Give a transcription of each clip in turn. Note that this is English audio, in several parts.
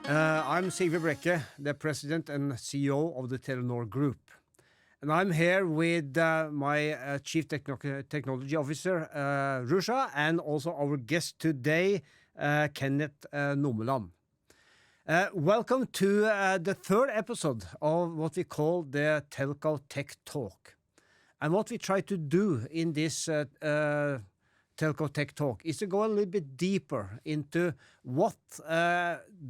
I'm Sigve Brekke, the President and CEO of the Telenor Group. And I'm here with my Chief Technology Officer, Ruza, and also our guest today, Kennet Nomeland. Welcome to the third episode of what we call the Telco Tech Talk. And what we try to do in this Telco Tech Talk is to go a little bit deeper into what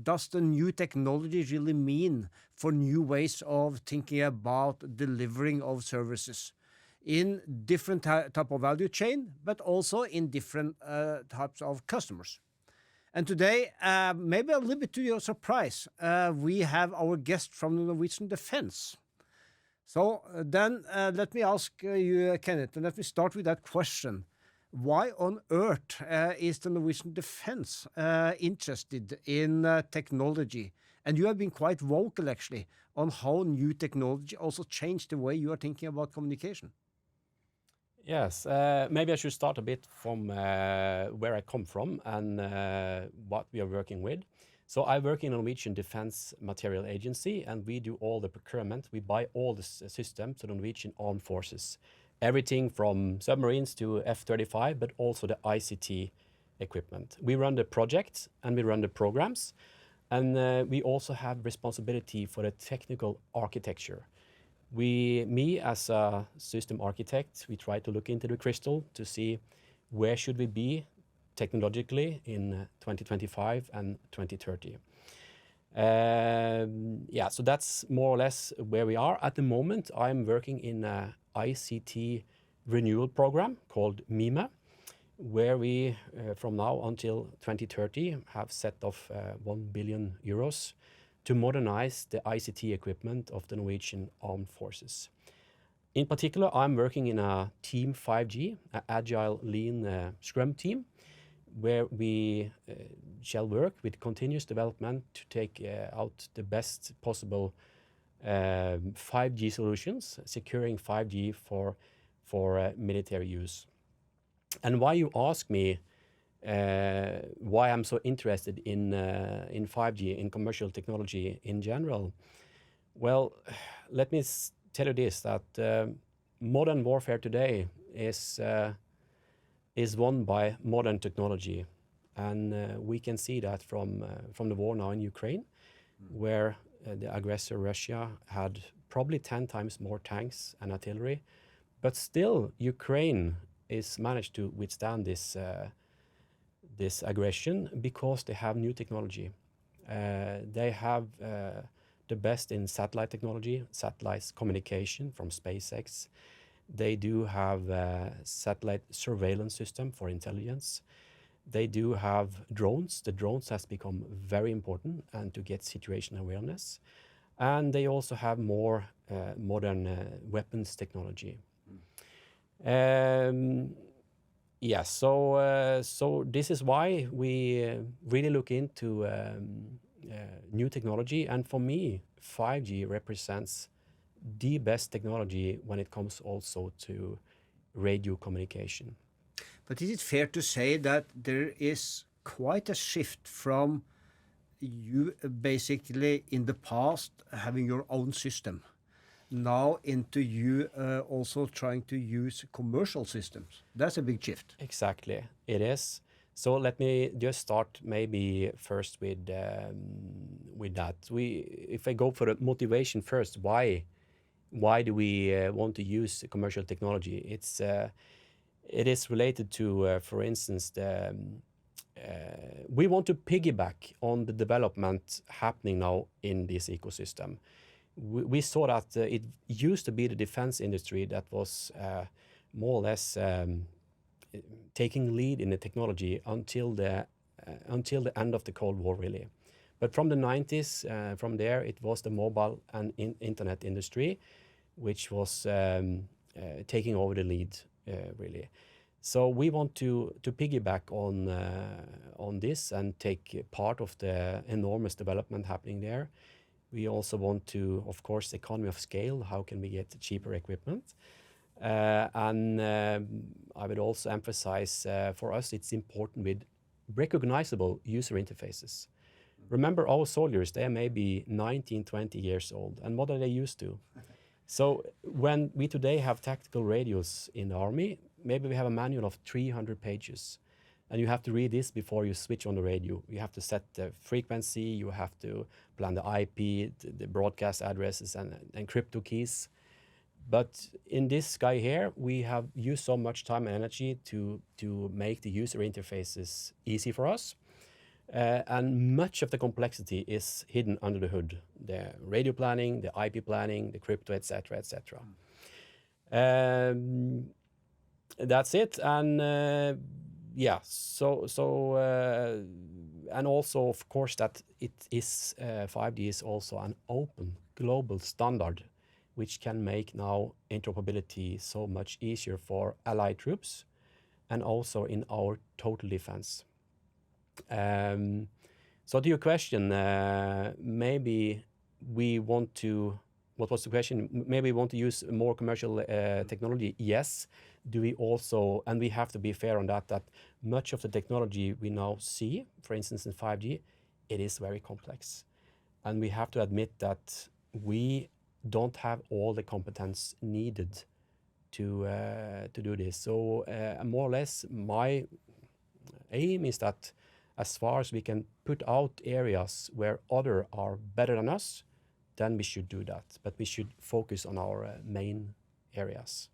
does the new technology really mean for new ways of thinking about delivering of services in different type of value chain, but also in different types of customers. And today, maybe a little bit to your surprise, we have our guest from the Norwegian Defence. So then let me ask you, Kenneth, and let me start with that question. Why on earth is the Norwegian Defence interested in technology? And you have been quite vocal, actually, on how new technology also changed the way you are thinking about communication. Yes, maybe I should start a bit from where I come from and what we are working with. So I work in Norwegian Defence Materiel Agency, and we do all the procurement. We buy all the systems to the Norwegian Armed Forces. Everything from submarines to F-35, but also the ICT equipment. We run the projects and we run the programs, and we also have responsibility for the technical architecture. Me as a system architect, we try to look into the crystal to see where should we be technologically in 2025 and 2030. So that's more or less where we are. At the moment, I'm working in a ICT renewal program called MIME, where we, from now until 2030, have set off 1 billion euros to modernize the ICT equipment of the Norwegian Armed Forces. In particular, I'm working in a Team 5G, an agile, lean Scrum team, where we shall work with continuous development to take out the best possible 5G solutions, securing 5G for military use. And why you ask me why I'm so interested in 5G, in commercial technology in general, well, let me tell you this, that modern warfare today is won by modern technology. And we can see that from the war now in Ukraine, where the aggressor Russia had probably 10 times more tanks and artillery, but still Ukraine is managed to withstand this aggression because they have new technology. They have the best in satellite technology, satellite communication from SpaceX. They do have satellite surveillance system for intelligence. They do have drones. The drones has become very important and to get situation awareness. And they also have more modern weapons technology. So this is why we really look into new technology. And for me, 5G represents the best technology when it comes also to radio communication. But is it fair to say that there is quite a shift from you basically in the past having your own system, now into you also trying to use commercial systems? That's a big shift. Exactly, it is. So let me just start maybe first with that. If I go for the motivation first, why do we want to use commercial technology? It is related to, for instance, we want to piggyback on the development happening now in this ecosystem. We saw that it used to be the defense industry that was more or less taking lead in the technology until the end of the Cold War, really. But from the 90s, from there, it was the mobile and internet industry, which was taking over the lead, really. So we want to piggyback on this and take part of the enormous development happening there. We also want to, of course, economy of scale. How can we get cheaper equipment? And I would also emphasize for us, it's important with recognizable user interfaces. Remember, our soldiers, they are maybe 19, 20 years old, and what are they used to? So when we today have tactical radios in the army, maybe we have a manual of 300 pages, and you have to read this before you switch on the radio. You have to set the frequency, you have to plan the IP, the broadcast addresses, and crypto keys. But in this guy here, we have used so much time and energy to make the user interfaces easy for us. And much of the complexity is hidden under the hood. The radio planning, the IP planning, the crypto, etc., etc. That's it. And yeah, and also, of course, that it is 5G is also an open global standard, which can make now interoperability so much easier for allied troops and also in our total defense. So to your question, maybe we want to, what was the question? Maybe we want to use more commercial technology. Yes. Do we also, and we have to be fair on that much of the technology we now see, for instance, in 5G, it is very complex. And we have to admit that we don't have all the competence needed to do this. So more or less, my aim is that as far as we can put out areas where others are better than us, then we should do that. But we should focus on our main areas.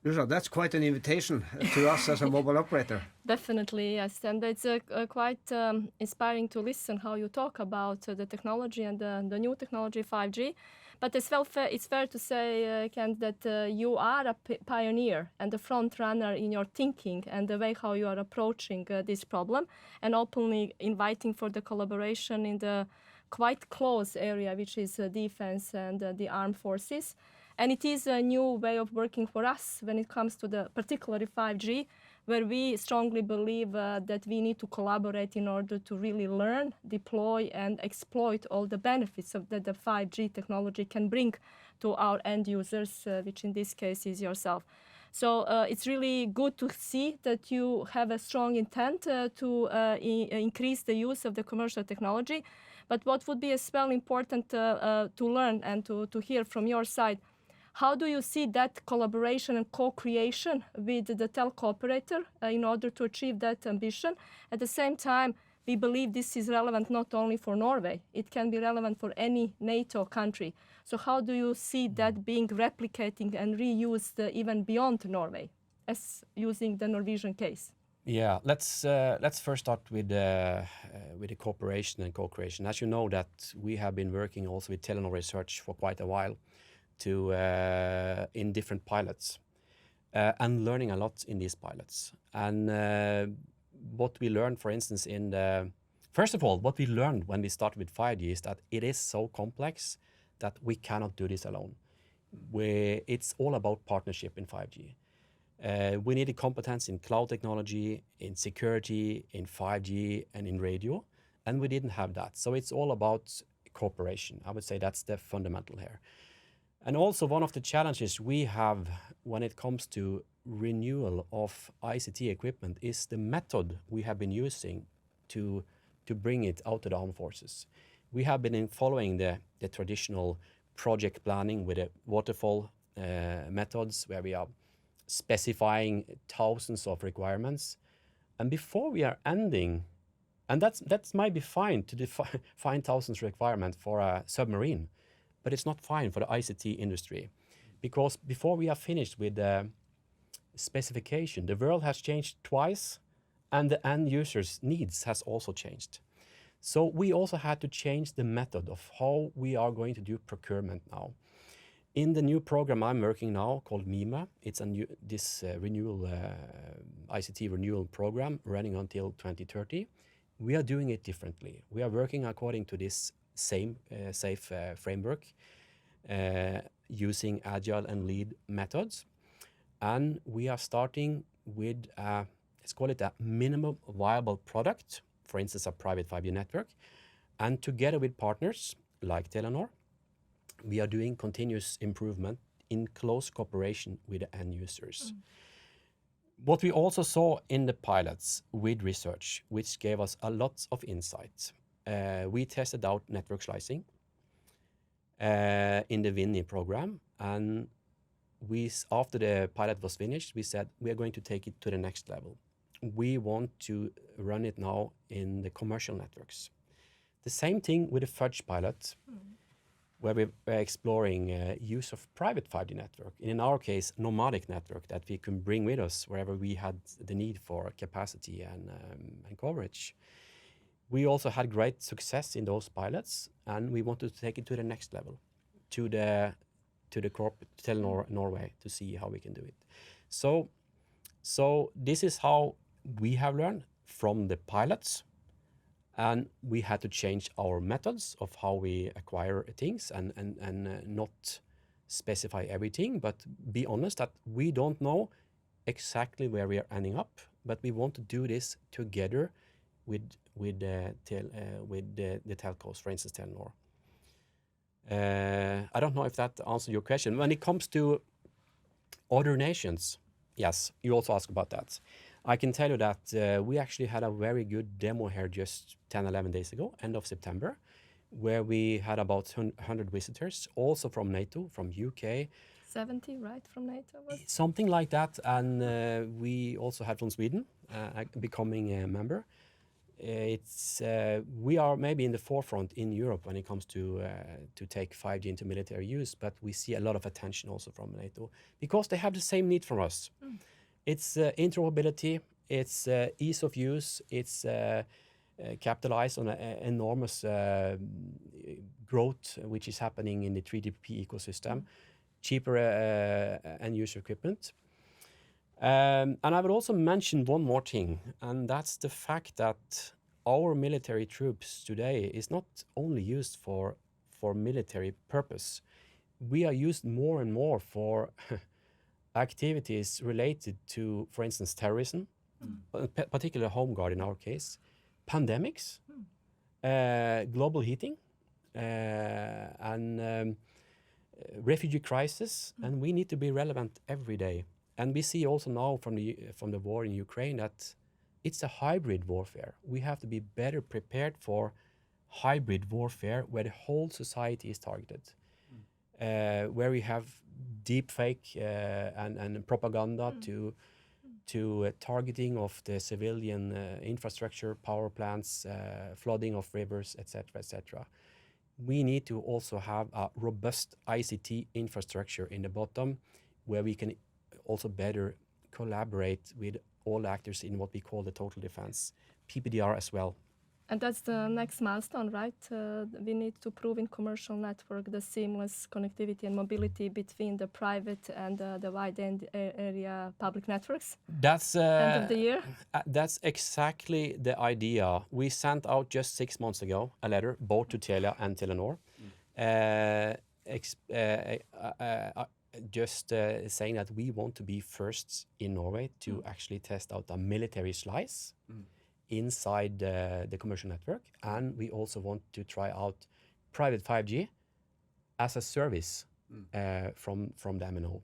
Ruza, that's quite an invitation to us as a mobile operator. Definitely, yes. And it's quite inspiring to listen how you talk about the technology and the new technology 5G. But as well, it's fair to say, Kent, that you are a pioneer and a front runner in your thinking and the way how you are approaching this problem, and openly inviting for the collaboration in the quite close area, which is defense and the armed forces. And it is a new way of working for us when it comes to the particularly 5G, where we strongly believe that we need to collaborate in order to really learn, deploy, and exploit all the benefits that the 5G technology can bring to our end users, which in this case is yourself. So it's really good to see that you have a strong intent to increase the use of the commercial technology. But what would be as well important to learn and to hear from your side, how do you see that collaboration and co-creation with the telco operator in order to achieve that ambition? At the same time, we believe this is relevant not only for Norway, it can be relevant for any NATO country. So how do you see that being replicating and reused even beyond Norway, as using the Norwegian case? Yeah, let's first start with the cooperation and co-creation. As you know, that we have been working also with Telenor Research for quite a while in different pilots and learning a lot in these pilots. And what we learned, for instance, first of all, what we learned when we started with 5G is that it is so complex that we cannot do this alone. It's all about partnership in 5G. We needed competence in cloud technology, in security, in 5G, and in radio, and we didn't have that. So it's all about cooperation. I would say that's the fundamental here. And also one of the challenges we have when it comes to renewal of ICT equipment is the method we have been using to bring it out to the armed forces. We have been following the traditional project planning with the waterfall methods where we are specifying thousands of requirements. And before we are ending, and that might be fine to define thousands of requirements for a submarine, but it's not fine for the ICT industry, because before we are finished with the specification, the world has changed twice and the end user's needs has also changed. So we also had to change the method of how we are going to do procurement now. In the new program I'm working now called MIMA, it's renewal ICT renewal program running until 2030. We are doing it differently. We are working according to this same safe framework using agile and lead methods. And we are starting with, let's call it a minimum viable product, for instance, a private 5G network. And together with partners like Telenor, we are doing continuous improvement in close cooperation with the end users. What we also saw in the pilots with research, which gave us a lot of insights, we tested out network slicing in the Winnie program, and after the pilot was finished, we said we are going to take it to the next level. We want to run it now in the commercial networks. The same thing with the Fudge pilot, where we were exploring use of private 5G network. In our case, nomadic network that we can bring with us wherever we had the need for capacity and coverage. We also had great success in those pilots, and we wanted to take it to the next level, to the Telenor Norway, to see how we can do it. So this is how we have learned from the pilots, and we had to change our methods of how we acquire things and not specify everything, but be honest that we don't know exactly where we are ending up, but we want to do this together with the telcos, for instance, Telenor. I don't know if that answers your question. When it comes to other nations, yes, you also asked about that. I can tell you that we actually had a very good demo here just 10, 11 days ago, end of September, where we had about 100 visitors, also from NATO, from UK. 70, right, from NATO? Something like that. And we also had from Sweden, becoming a member. We are maybe in the forefront in Europe when it comes to take 5G into military use, but we see a lot of attention also from NATO because they have the same need from us. It's interoperability, it's ease of use, it's capitalize on an enormous growth which is happening in the 3GPP ecosystem, cheaper end user equipment. And I would also mention one more thing, and that's the fact that our military troops today is not only used for military purpose. We are used more and more for activities related to, for instance, terrorism, particularly home guard in our case, pandemics, global heating, and refugee crisis, and we need to be relevant every day. And we see also now from the war in Ukraine that it's a hybrid warfare. We have to be better prepared for hybrid warfare where the whole society is targeted, where we have deep fake and propaganda to targeting of the civilian infrastructure, power plants, flooding of rivers, etc., etc. We need to also have a robust ICT infrastructure in the bottom where we can also better collaborate with all actors in what we call the total defense, PPDR as well. And that's the next milestone, right? We need to prove in commercial network the seamless connectivity and mobility between the private and the wide area public networks. That's end of the year. That's exactly the idea. We sent out just 6 months ago a letter both to Telia and Telenor, just saying that we want to be first in Norway to actually test out a military slice inside the commercial network, and we also want to try out private 5G as a service from the MNO.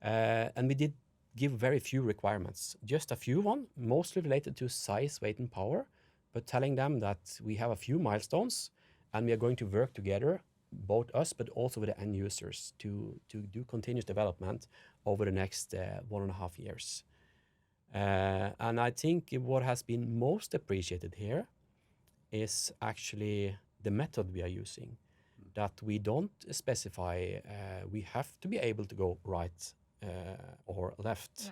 And we did give very few requirements, just a few one, mostly related to size, weight, and power, but telling them that we have a few milestones and we are going to work together, both us but also with the end users, to do continuous development over the next 1.5 years. And I think what has been most appreciated here is actually the method we are using, that we don't specify, we have to be able to go right or left.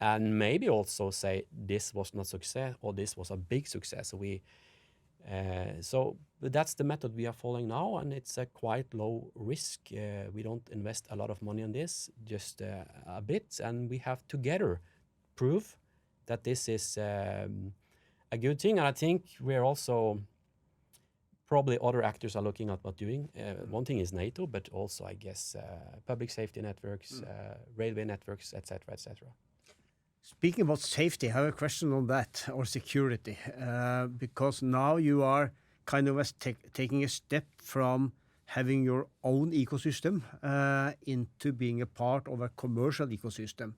And maybe also say this was not success or this was a big success. So that's the method we are following now, and it's a quite low risk. We don't invest a lot of money on this, just a bit, and we have together prove that this is a good thing. And I think we're also, probably other actors are looking at what doing. One thing is NATO, but also I guess public safety networks, railway networks, etc., etc. Speaking about safety, I have a question on that, or security, because now you are kind of taking a step from having your own ecosystem into being a part of a commercial ecosystem,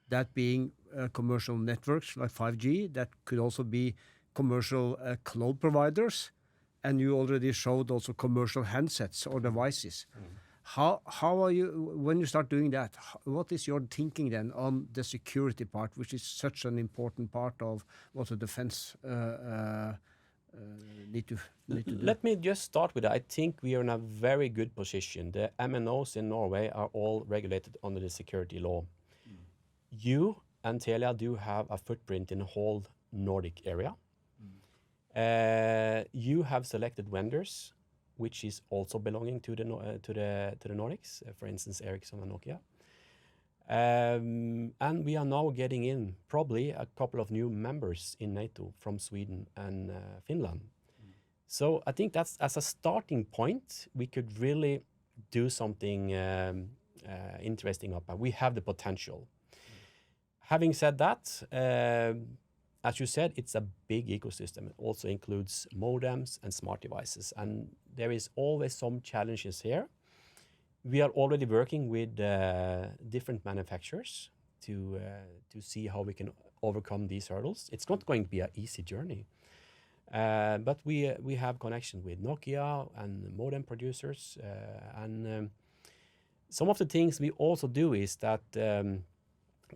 that being commercial networks like 5G, that could also be commercial cloud providers, and you already showed also commercial handsets or devices. How are you, when you start doing that, what is your thinking then on the security part, which is such an important part of what the defense need to do? Let me just start with that. I think we are in a very good position. The MNOs in Norway are all regulated under the security law. You and Telia do have a footprint in the whole Nordic area. You have selected vendors, which is also belonging to the Nordics, for instance, Ericsson and Nokia. And we are now getting in probably a couple of new members in NATO from Sweden and Finland. So I think that's, as a starting point, we could really do something interesting up. We have the potential. Having said that, as you said, it's a big ecosystem. It also includes modems and smart devices, and there is always some challenges here. We are already working with different manufacturers to see how we can overcome these hurdles. It's not going to be an easy journey, but we have connection with Nokia and modem producers, and some of the things we also do is that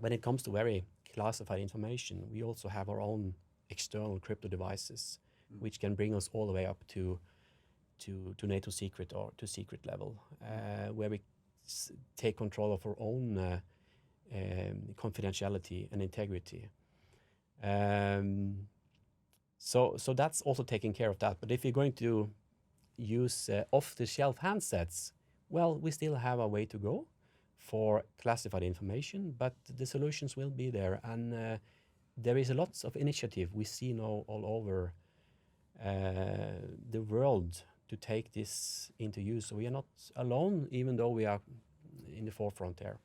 when it comes to very classified information, we also have our own external crypto devices, which can bring us all the way up to NATO secret or to secret level, where we take control of our own confidentiality and integrity. So that's also taking care of that. But if you're going to use off-the-shelf handsets, well, we still have a way to go for classified information, but the solutions will be there. And there is lots of initiative we see now all over the world to take this into use. So we are not alone, even though we are in the forefront there.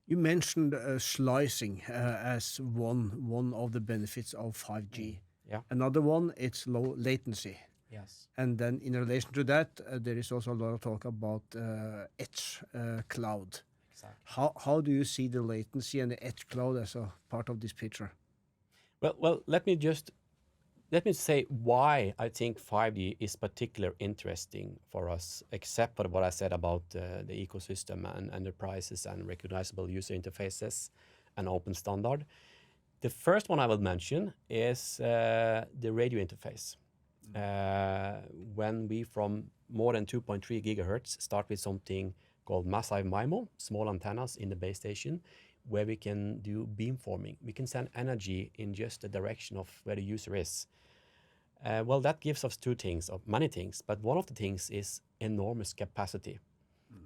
You mentioned slicing as one of the benefits of 5G. Yeah. Another one, it's low latency. Yes. And then in relation to that, there is also a lot of talk about edge cloud. Exactly. How do you see the latency and the edge cloud as a part of this picture? Well, let me say why I think 5G is particularly interesting for us, except for what I said about the ecosystem and the prices and recognizable user interfaces and open standard. The first one I will mention is the radio interface. When we, from more than 2.3 gigahertz, start with something called massive MIMO, small antennas in the base station, where we can do beamforming. We can send energy in just the direction of where the user is. Well, that gives us two things, or many things, but one of the things is enormous capacity,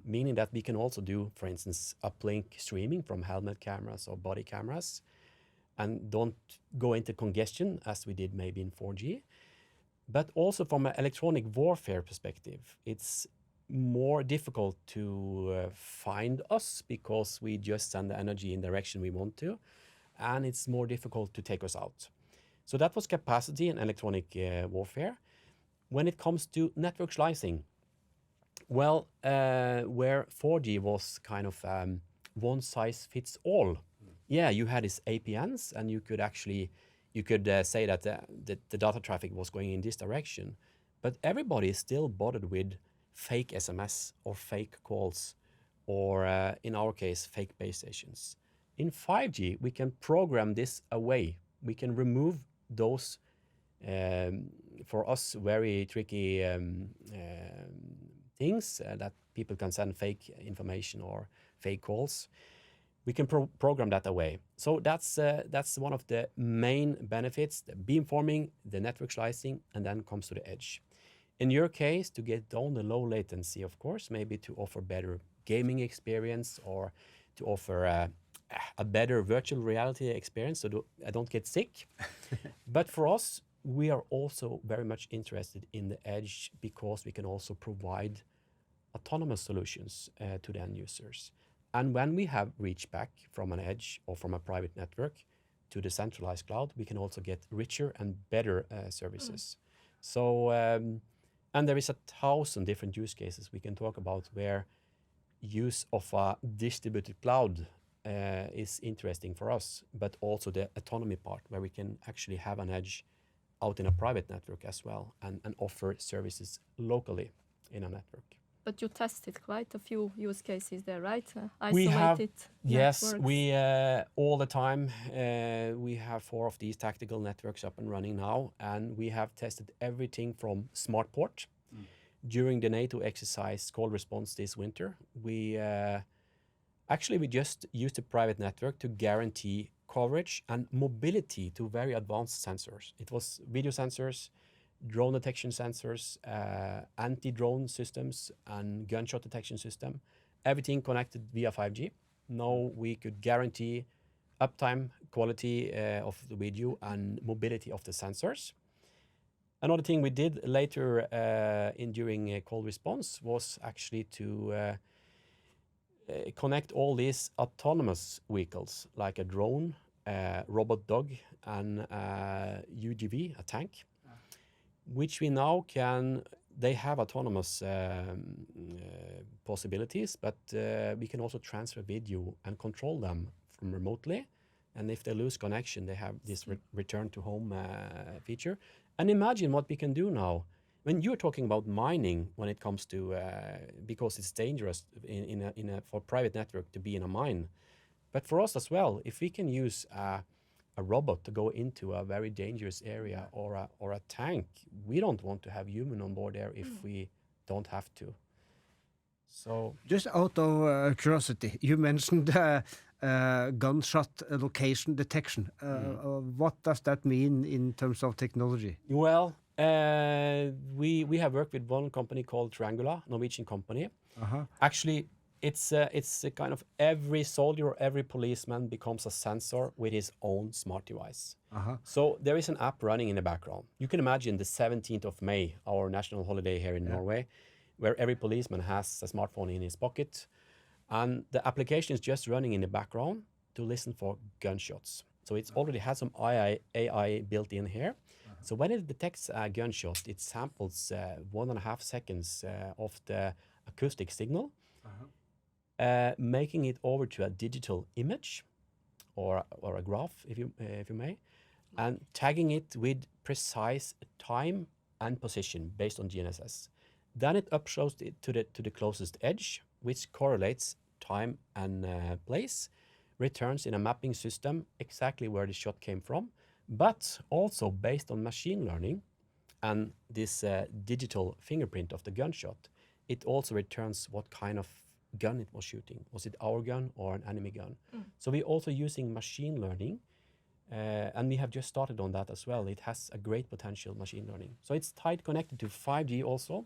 meaning that we can also do, for instance, uplink streaming from helmet cameras or body cameras, and don't go into congestion as we did maybe in 4G. But also from an electronic warfare perspective, it's more difficult to find us because we just send the energy in the direction we want to, and it's more difficult to take us out. So that was capacity and electronic warfare. When it comes to network slicing, well, where 4G was kind of one size fits all. Yeah, you had these APNs, and you could say that the data traffic was going in this direction, but everybody is still bothered with fake SMS or fake calls, or in our case, fake base stations. In 5G, we can program this away. We can remove those, for us, very tricky things that people can send fake information or fake calls. We can program that away. So that's one of the main benefits, the beamforming, the network slicing, and then comes to the edge. In your case, to get down the low latency, of course, maybe to offer better gaming experience or to offer a better virtual reality experience so I don't get sick. But for us, we are also very much interested in the edge because we can also provide autonomous solutions to the end users. And when we have reached back from an edge or from a private network to the centralized cloud, we can also get richer and better services. So, and there is 1,000 different use cases we can talk about where use of a distributed cloud is interesting for us, but also the autonomy part where we can actually have an edge out in a private network as well and offer services locally in a network. But you tested quite a few use cases there, right? We have, Isolated yes, networks. we all the time, we have 4 of these tactical networks up and running now, and we have tested everything from smart port. During the NATO exercise call response this winter, we just used a private network to guarantee coverage and mobility to very advanced sensors. It was video sensors, drone detection sensors, anti-drone systems, and gunshot detection system. Everything connected via 5G. Now we could guarantee uptime, quality of the video, and mobility of the sensors. Another thing we did later during a call response was actually to connect all these autonomous vehicles, like a drone, robot dog, and UGV, a tank, which we now they have autonomous possibilities, but we can also transfer video and control them from remotely. And if they lose connection, they have this return to home feature. And imagine what we can do now. When you're talking about mining, when it comes to, because it's dangerous for private network to be in a mine. But for us as well, if we can use a robot to go into a very dangerous area or a tank, we don't want to have human on board there if we don't have to. So just out of curiosity, you mentioned gunshot location detection. What does that mean in terms of technology? Well, we have worked with one company called Triangula, Norwegian company. Actually, it's a kind of every soldier or every policeman becomes a sensor with his own smart device. So there is an app running in the background. You can imagine the 17th of May, our national holiday here in Norway, where every policeman has a smartphone in his pocket. And the application is just running in the background to listen for gunshots. So it's already has some AI built in here. So when it detects a gunshot, it samples 1.5 seconds of the acoustic signal, making it over to a digital image or a graph, if you may, and tagging it with precise time and position based on GNSS. Then it uploads it to the closest edge, which correlates time and place, returns in a mapping system exactly where the shot came from, but also based on machine learning and this digital fingerprint of the gunshot, it also returns what kind of gun it was shooting. Was it our gun or an enemy gun? So we're also using machine learning, and we have just started on that as well. It has a great potential, machine learning. So it's tight connected to 5G also,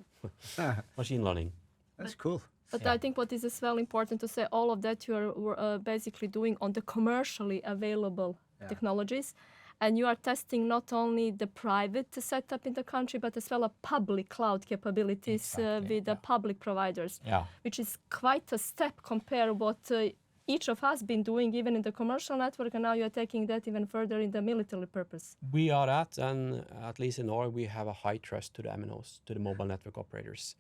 machine learning. That's cool. But I think what is as well important to say, all of that you are basically doing on the commercially available technologies. And you are testing not only the private setup in the country, but as well a public cloud capabilities with the public providers, which is quite a step compared what each of us been doing even in the commercial network, and now you are taking that even further in the military purpose. We are at, and at least in Norway, we have a high trust to the MNOs, to the mobile network operators.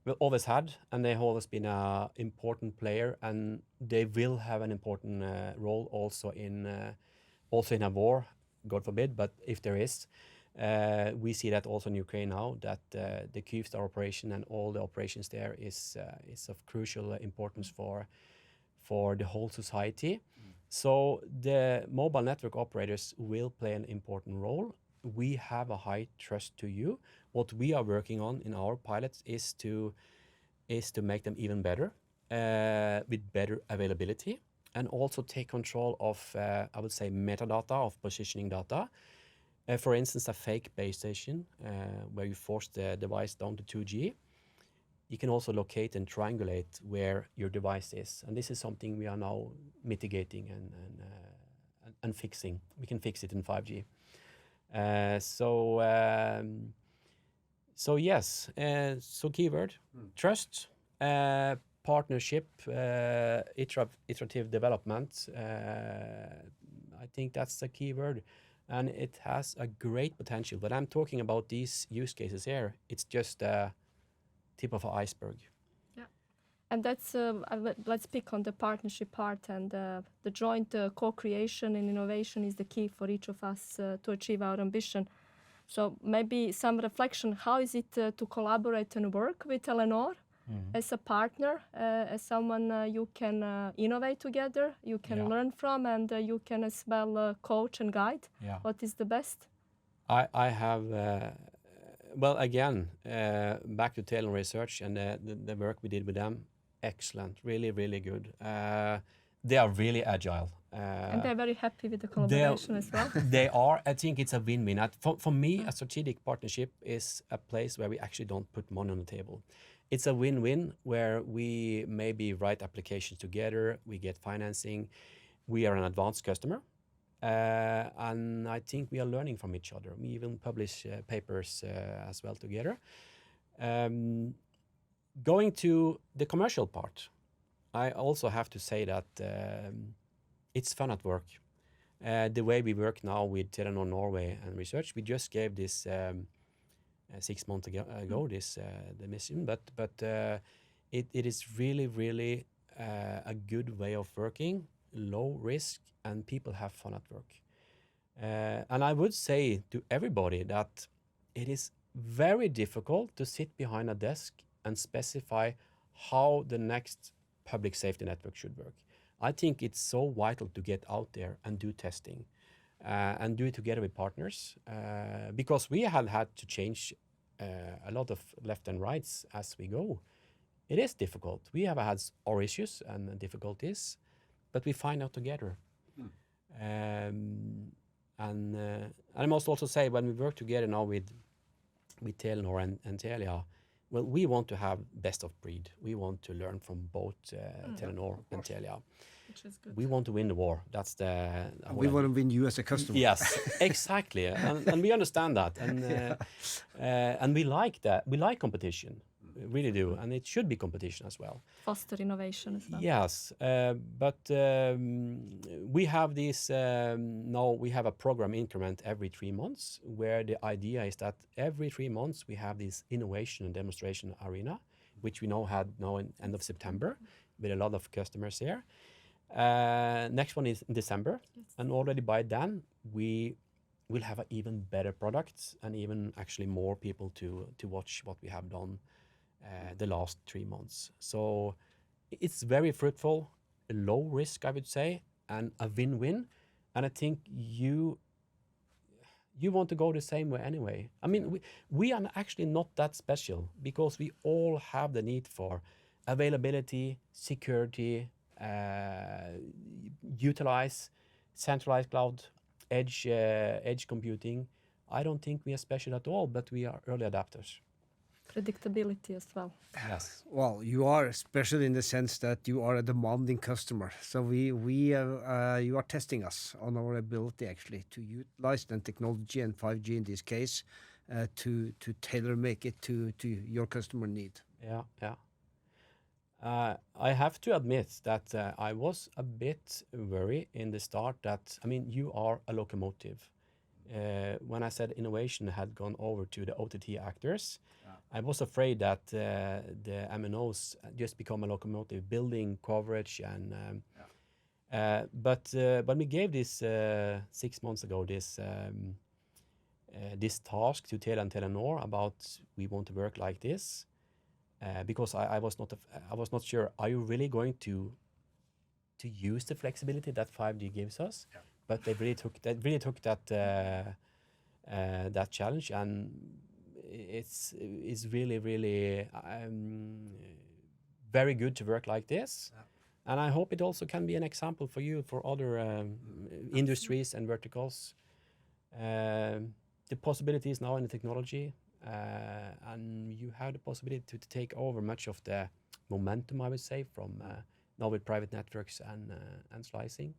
We've always had, and they have always been an important player, and they will have an important role also in a war. God forbid, but if there is, we see that also in Ukraine now, that the Kyivstar operation and all the operations there is of crucial importance for the whole society. So the mobile network operators will play an important role. We have a high trust to you. What we are working on in our pilots is to make them even better, with better availability, and also take control of, I would say, metadata, of positioning data. For instance, a fake base station where you force the device down to 2G. You can also locate and triangulate where your device is. And this is something we are now mitigating and fixing. We can fix it in 5G. So yes, so keyword, trust, partnership, iterative development. I think that's the key word, and it has a great potential. When I'm talking about these use cases here, it's just a tip of an iceberg. Yeah, and that's let's pick on the partnership part, and the joint co-creation and innovation is the key for each of us to achieve our ambition. So maybe some reflection, how is it to collaborate and work with Telenor as a partner, as someone you can innovate together, you can learn from, and you can as well coach and guide what is the best? I have, well, again, back to Telenor Research and the work we did with them, excellent, really, really good. They are really agile. And they're very happy with the collaboration as well. They are. I think it's a win-win. For me, a strategic partnership is a place where we actually don't put money on the table. It's a win-win where we maybe write applications together, we get financing, we are an advanced customer, and I think we are learning from each other. We even publish papers as well together. Going to the commercial part, I also have to say that it's fun at work. The way we work now with Telenor Norway and research, we just gave this 6 months ago this the mission, but it is really a good way of working, low risk, and people have fun at work. And I would say to everybody that it is very difficult to sit behind a desk and specify how the next public safety network should work. I think it's so vital to get out there and do testing and do it together with partners because we have had to change a lot of left and rights as we go. It is difficult. We have had our issues and difficulties, but we find out together. And I must also say, when we work together now with Telenor and Telia, well, we want to have best of breed. We want to learn from both Telenor and Telia. Which is good. We want to win the war. That's the. We want to win you as a customer. Yes, exactly, and we understand that, and we like that. We like competition, we really do, and it should be competition as well. Foster innovation as well. Yes, but we have this. Now we have a program increment every 3 months, where the idea is that every 3 months we have this innovation and demonstration arena, which we now had in end of September, with a lot of customers here. Next one is in December, and already by then we will have an even better product and even actually more people to watch what we have done the last 3 months. So it's very fruitful, low risk, I would say, and a win-win. And I think you want to go the same way anyway. I mean, we are actually not that special because we all have the need for availability, security, utilize centralized cloud, edge computing. I don't think we are special at all, but we are early adapters. Predictability as well. Yes. Well, you are special in the sense that you are a demanding customer. So you are testing us on our ability actually to utilize the technology and 5G in this case to tailor make it to your customer need. Yeah. I have to admit that I was a bit worried in the start that, I mean, you are a locomotive. When I said innovation had gone over to the OTT actors, I was afraid that the MNOs just become a locomotive, building coverage and. But when we gave this 6 months ago this task to Telia and Telenor about we want to work like this, because I was not sure. Are you really going to use the flexibility that 5G gives us? Yeah. But they really took that challenge, and it's really very good to work like this. Yeah. And I hope it also can be an example for you for other industries and verticals. The possibilities now in the technology. And you have the possibility to take over much of the momentum, I would say, from now with private networks and slicing.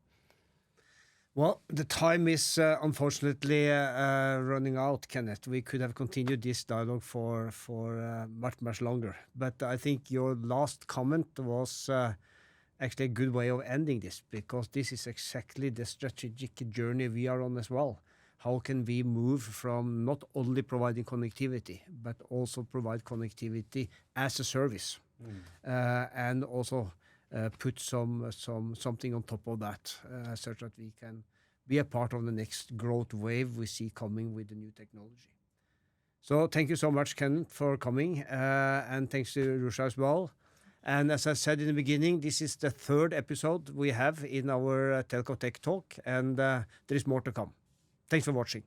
Well, the time is unfortunately running out, Kenneth. We could have continued this dialogue for much longer, but I think your last comment was actually a good way of ending this, because this is exactly the strategic journey we are on as well. How can we move from not only providing connectivity, but also provide connectivity as a service, and also put something on top of that, such that we can be a part of the next growth wave we see coming with the new technology. So thank you so much, Ken, for coming, and thanks to Ruza as well. And as I said in the beginning, this is the third episode we have in our Telco Tech Talk, and there is more to come. Thanks for watching.